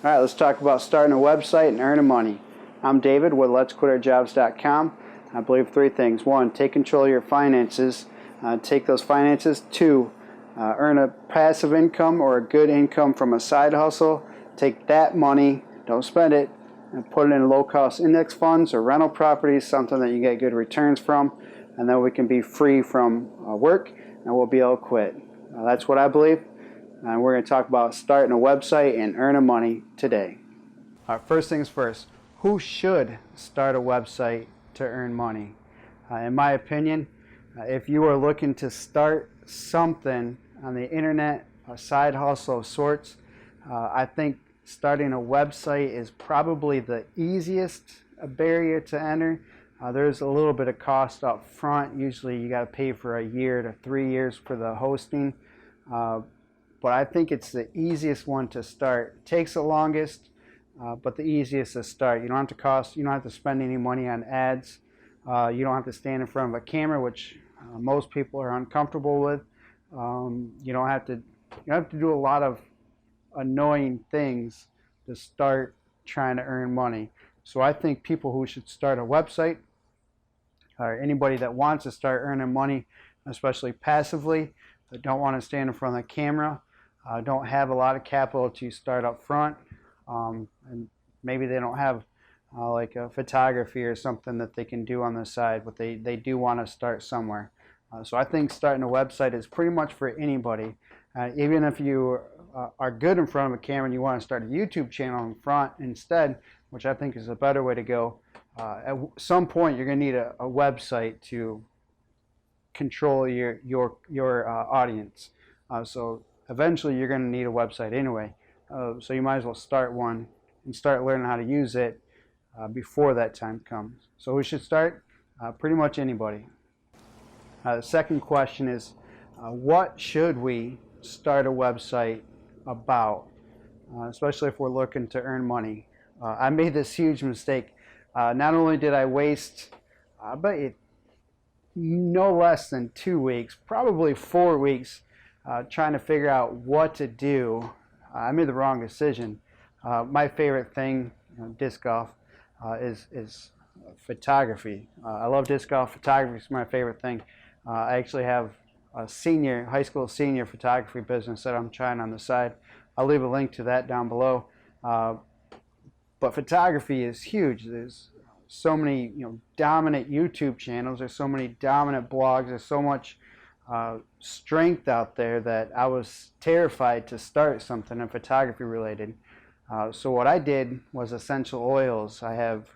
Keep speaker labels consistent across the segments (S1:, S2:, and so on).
S1: All right, let's talk about starting a website and earning money. I'm David with letsquitourjobs.com. I believe three things. One, take control of your finances. Take those finances. Two, earn a passive income or a good income from a side hustle. Take that money, don't spend it, and put it in low-cost index funds or rental properties, something that you get good returns from, and then we can be free from work and we'll be able to quit. That's what I believe. And we're going to talk about starting a website and earning money today. All right, first things first, who should start a website to earn money? In my opinion, if you are looking to start something on the internet, a side hustle of sorts, I think starting a website is probably the easiest barrier to enter. There's a little bit of cost up front. Usually you got to pay for a year to 3 years for the hosting. But I think it's the easiest one to start. It takes the longest, but the easiest to start. You don't have to spend any money on ads. You don't have to stand in front of a camera, which most people are uncomfortable with. You don't have to do a lot of annoying things to start trying to earn money. So I think people who should start a website, or anybody that wants to start earning money, especially passively, that don't want to stand in front of the camera, don't have a lot of capital to start up front, and maybe they don't have like a photography or something that they can do on the side, but they do want to start somewhere. So I think starting a website is pretty much for anybody. Even if you are good in front of a camera and you want to start a YouTube channel in front instead, which I think is a better way to go, at some point you're going to need a website to control your audience. So eventually you're going to need a website anyway. So you might as well start one and start learning how to use it before that time comes. So we should start pretty much anybody. The second question is, what should we start a website about, especially if we're looking to earn money? I made this huge mistake. Not only did I waste, I bet you, no less than 2 weeks, probably 4 weeks, trying to figure out what to do. I made the wrong decision. My favorite thing, disc golf, is photography. I love disc golf. Photography is my favorite thing. I actually have a high school senior photography business that I'm trying on the side. I'll leave a link to that down below. But photography is huge. There's so many dominant YouTube channels. There's so many dominant blogs. There's so much strength out there that I was terrified to start something in photography related. So what I did was essential oils. I have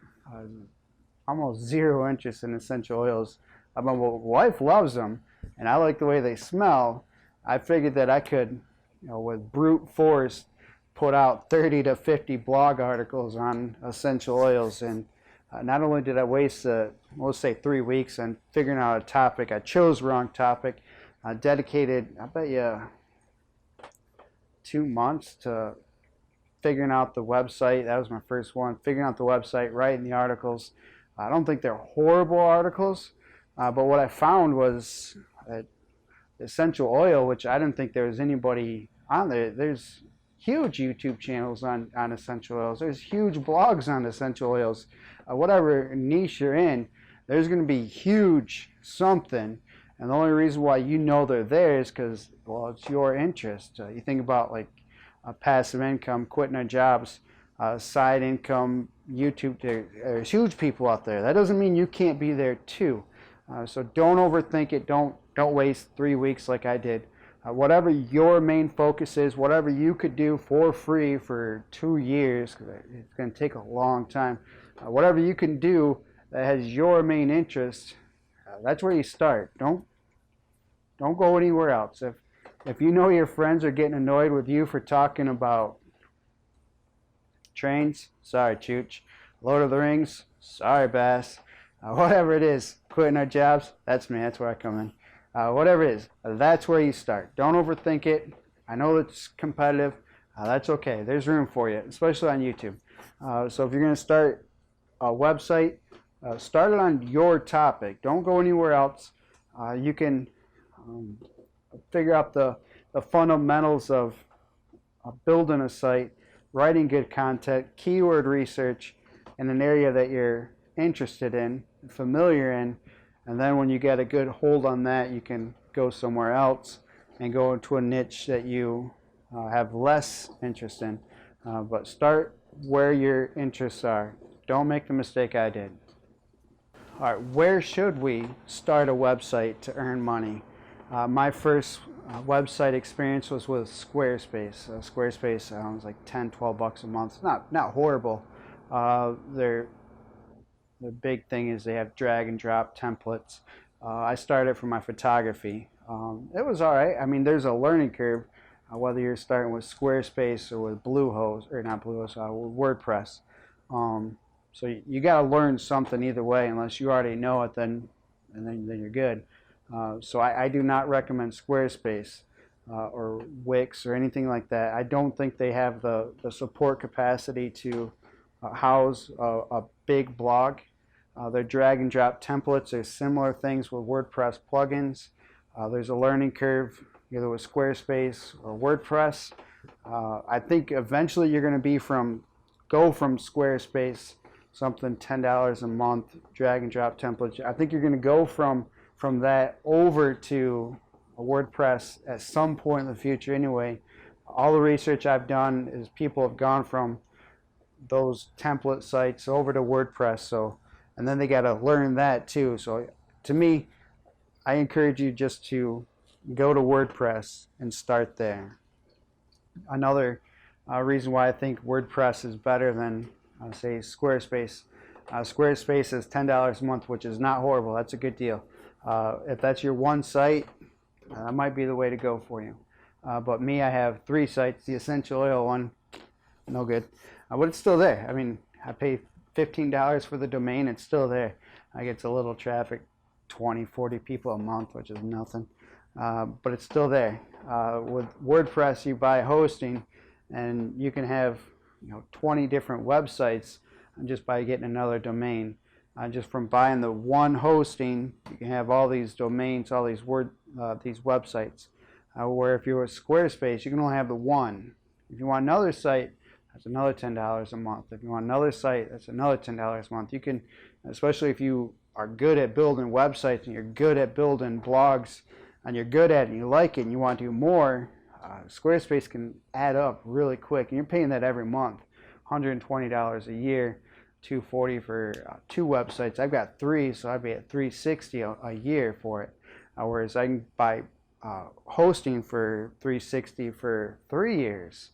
S1: almost zero interest in essential oils. My wife loves them, and I like the way they smell. I figured that I could, with brute force, put out 30 to 50 blog articles on essential oils. And not only did I waste, let's say 3 weeks on figuring out a topic, I chose the wrong topic. I dedicated, I bet you, 2 months to figuring out the website. That was my first one, figuring out the website, writing the articles. I don't think they're horrible articles, but what I found was that essential oil, which I didn't think there was anybody on there. There's huge YouTube channels on essential oils. There's huge blogs on essential oils. Whatever niche you're in, there's going to be huge something. And the only reason why they're there is because, well, it's your interest. You think about like passive income, quitting our jobs, side income, YouTube. There's huge people out there. That doesn't mean you can't be there too. So don't overthink it. Don't waste 3 weeks like I did. Whatever your main focus is, whatever you could do for free for 2 years, because it's going to take a long time. Whatever you can do that has your main interest, that's where you start. Don't go anywhere else. If you know your friends are getting annoyed with you for talking about trains, sorry, Chooch. Lord of the Rings, sorry, Bass. Whatever it is, quitting our jobs, that's me. That's where I come in. Whatever it is, that's where you start. Don't overthink it. I know it's competitive. That's okay. There's room for you, especially on YouTube. So if you're going to start a website, start it on your topic. Don't go anywhere else. You can figure out the fundamentals of building a site writing good content, keyword research in an area that you're interested in, familiar in, and then when you get a good hold on that, you can go somewhere else and go into a niche that you have less interest in. But start where your interests are. Don't make the mistake I did. All right, where should we start a website to earn money? My first website experience was with Squarespace. Squarespace was like 10, 12 bucks a month. Not horrible. Their big thing is they have drag and drop templates. I started for my photography. It was all right. I mean, there's a learning curve, whether you're starting with Squarespace or with Bluehost, or not Bluehost, with WordPress. So you got to learn something either way. Unless you already know it, then you're good. So I do not recommend Squarespace or Wix or anything like that. I don't think they have the support capacity to house a big blog. Their drag and drop templates are similar things with WordPress plugins. There's a learning curve either with Squarespace or WordPress. I think eventually you're going to go from Squarespace, something $10 a month, drag and drop templates. I think you're going to go from that over to a WordPress at some point in the future anyway. All the research I've done is people have gone from those template sites over to WordPress, and then they got to learn that too. So to me, I encourage you just to go to WordPress and start there. Another reason why I think WordPress is better than say Squarespace. Squarespace is $10 a month, which is not horrible. That's a good deal. If that's your one site, that might be the way to go for you. But me, I have 3 sites. The essential oil one, no good. But it's still there. I mean, I pay $15 for the domain. It's still there. I get a little traffic, 20, 40 people a month, which is nothing. But it's still there. With WordPress, you buy hosting, and you can have 20 different websites just by getting another domain. Just from buying the one hosting, you can have all these domains, all these these websites. Where if you're with Squarespace, you can only have the one. If you want another site, that's another $10 a month. If you want another site, that's another $10 a month. You can, especially if you are good at building websites and you're good at building blogs and you're good at it and you like it and you want to do more, Squarespace can add up really quick. And you're paying that every month, $120 a year, $240 for 2 websites. I've got 3, so I'd be at $360 a year for it. Whereas I can buy hosting for $360 for 3 years.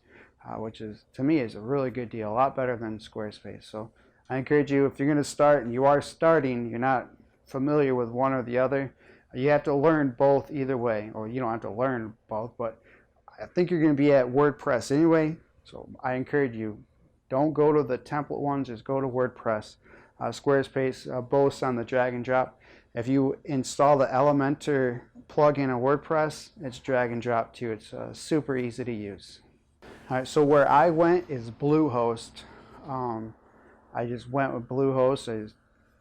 S1: Which is, to me, is a really good deal, a lot better than Squarespace. So I encourage you, if you're going to start and you are starting, you're not familiar with one or the other, you have to learn both either way, or you don't have to learn both, but I think you're going to be at WordPress anyway. So I encourage you, don't go to the template ones, just go to WordPress. Squarespace boasts on the drag and drop. If you install the Elementor plugin in WordPress, it's drag and drop too. It's super easy to use. All right, so where I went is Bluehost. I just went with Bluehost. I just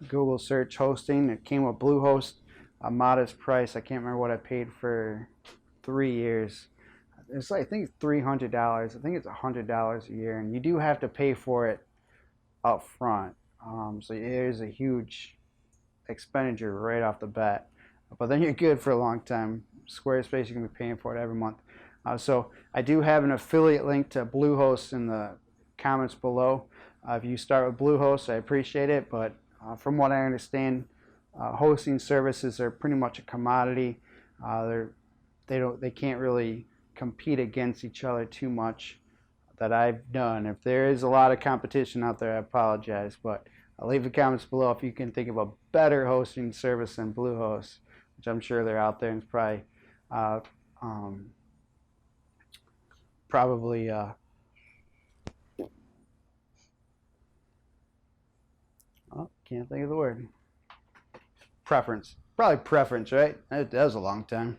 S1: Google search hosting. It came with Bluehost, a modest price. I can't remember what I paid for 3 years. It's like, I think it's $300. I think it's $100 a year, and you do have to pay for it up front. So it is a huge expenditure right off the bat. But then you're good for a long time. Squarespace, you can be paying for it every month. So I do have an affiliate link to Bluehost in the comments below. If you start with Bluehost, I appreciate it, but from what I understand, hosting services are pretty much a commodity. They can't really compete against each other too much that I've done. If there is a lot of competition out there, I apologize, but I'll leave the comments below if you can think of a better hosting service than Bluehost, which I'm sure they're out there, and it's probably can't think of the word. Preference. Probably preference, right? That was a long time.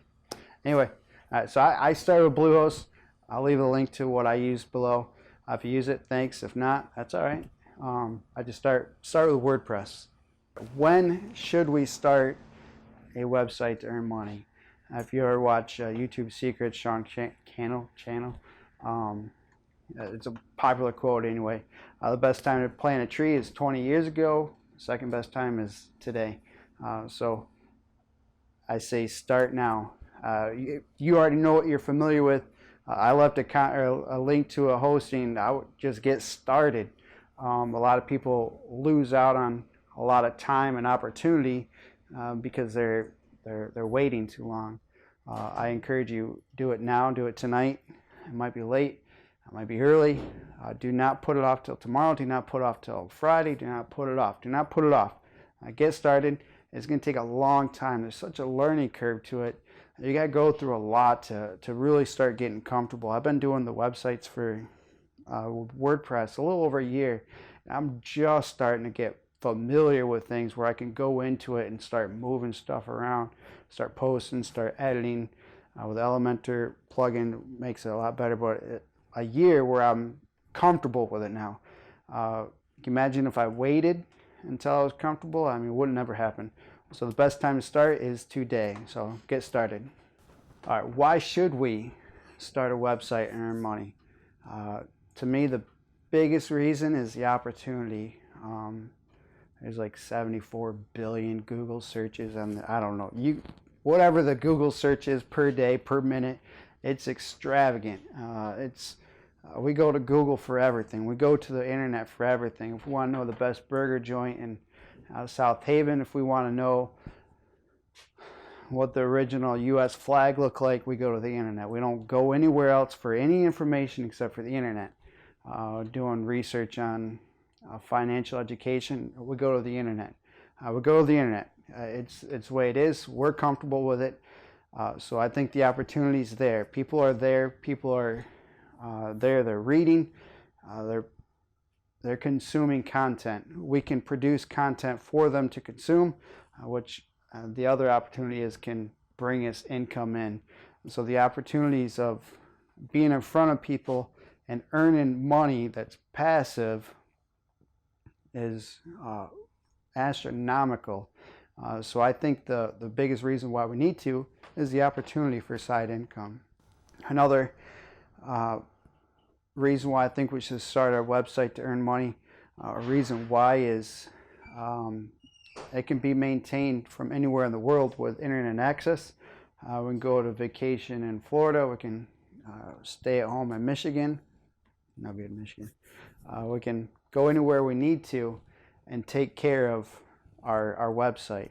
S1: Anyway, all right, so I started with Bluehost. I'll leave a link to what I use below. If you use it, thanks. If not, that's all right. I just start with WordPress. When should we start a website to earn money? If you ever watch YouTube Secrets, Sean channel, It's a popular quote anyway. The best time to plant a tree is 20 years ago. Second best time is today. So I say start now. You already know what you're familiar with. I left a link to a hosting. I would just get started. A lot of people lose out on a lot of time and opportunity because they're waiting too long. I encourage you, do it now, do it tonight. It might be late, it might be early. Do not put it off till tomorrow. Do not put it off till Friday. Do not put it off. Do not put it off. Get started. It's going to take a long time. There's such a learning curve to it. You got to go through a lot to really start getting comfortable. I've been doing the websites for WordPress a little over a year. I'm just starting to get familiar with things where I can go into it and start moving stuff around, start posting, start editing. With Elementor plugin makes it a lot better, but a year where I'm comfortable with it now. You can imagine if I waited until I was comfortable, I mean, it would never happen. So the best time to start is today. So get started. All right, why should we start a website and earn money? To me, the biggest reason is the opportunity. There's like 74 billion Google searches, and I don't know, whatever the Google search is per day, per minute, it's extravagant. We go to Google for everything. We go to the internet for everything. If we want to know the best burger joint in South Haven, if we want to know what the original U.S. flag looked like, we go to the internet. We don't go anywhere else for any information except for the internet. Doing research on financial education, we go to the internet. We go to the internet. It's the way it is. We're comfortable with it. So I think the opportunity's there. People are there. People are there. They're reading. They're consuming content. We can produce content for them to consume, which the other opportunity is can bring us income in. So the opportunities of being in front of people and earning money that's passive is astronomical. So I think the biggest reason why we need to is the opportunity for side income. Another reason why I think we should start our website to earn money, a reason why is it can be maintained from anywhere in the world with internet access. We can go to vacation in Florida. We can stay at home in Michigan. No good in Michigan. We can go anywhere we need to and take care of our website.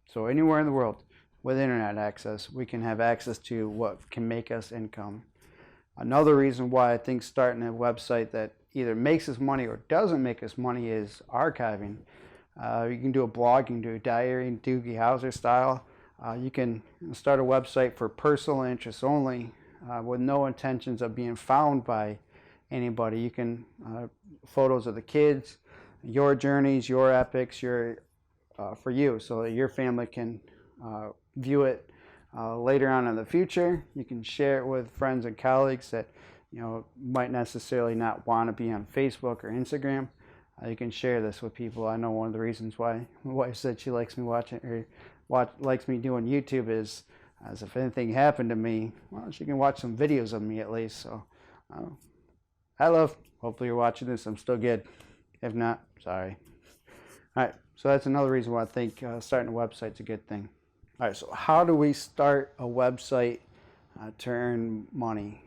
S1: So anywhere in the world with internet access, we can have access to what can make us income. Another reason why I think starting a website that either makes us money or doesn't make us money is archiving. You can do a blog, you can do a diary, Doogie Howser style. You can start a website for personal interests only with no intentions of being found by anybody. You can photos of the kids, your journeys, your epics, for you, so that your family can view it later on in the future. You can share it with friends and colleagues that might necessarily not want to be on Facebook or Instagram. You can share this with people. I know one of the reasons why my wife said she likes me likes me doing YouTube is, as if anything happened to me, well, she can watch some videos of me at least. So, hi love. Hopefully you're watching this. I'm still good. If not, sorry. All right. So that's another reason why I think starting a website is a good thing. All right. So how do we start a website to earn money?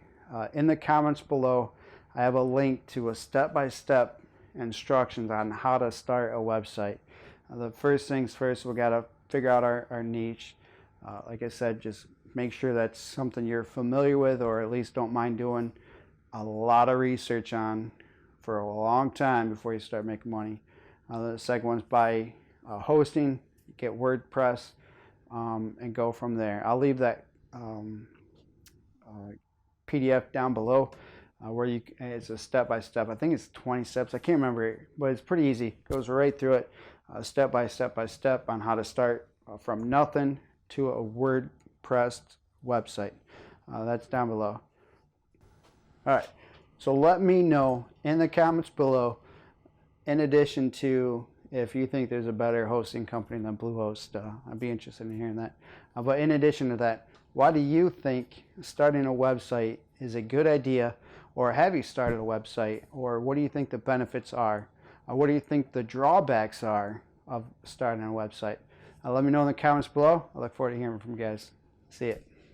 S1: In the comments below, I have a link to a step-by-step instructions on how to start a website. The first things first, we got to figure out our niche. Like I said, just make sure that's something you're familiar with, or at least don't mind doing a lot of research on for a long time before you start making money. The second one's buy hosting, get WordPress, and go from there. I'll leave that PDF down below where it's a step-by-step. I think it's 20 steps. I can't remember, but it's pretty easy. It goes right through it, step by step on how to start from nothing to a WordPress website. That's down below. All right, so let me know in the comments below, in addition to if you think there's a better hosting company than Bluehost. I'd be interested in hearing that. But in addition to that, why do you think starting a website is a good idea, Or have you started a website? Or what do you think the benefits are? What do you think the drawbacks are of starting a website? Let me know in the comments below. I look forward to hearing from you guys. See ya.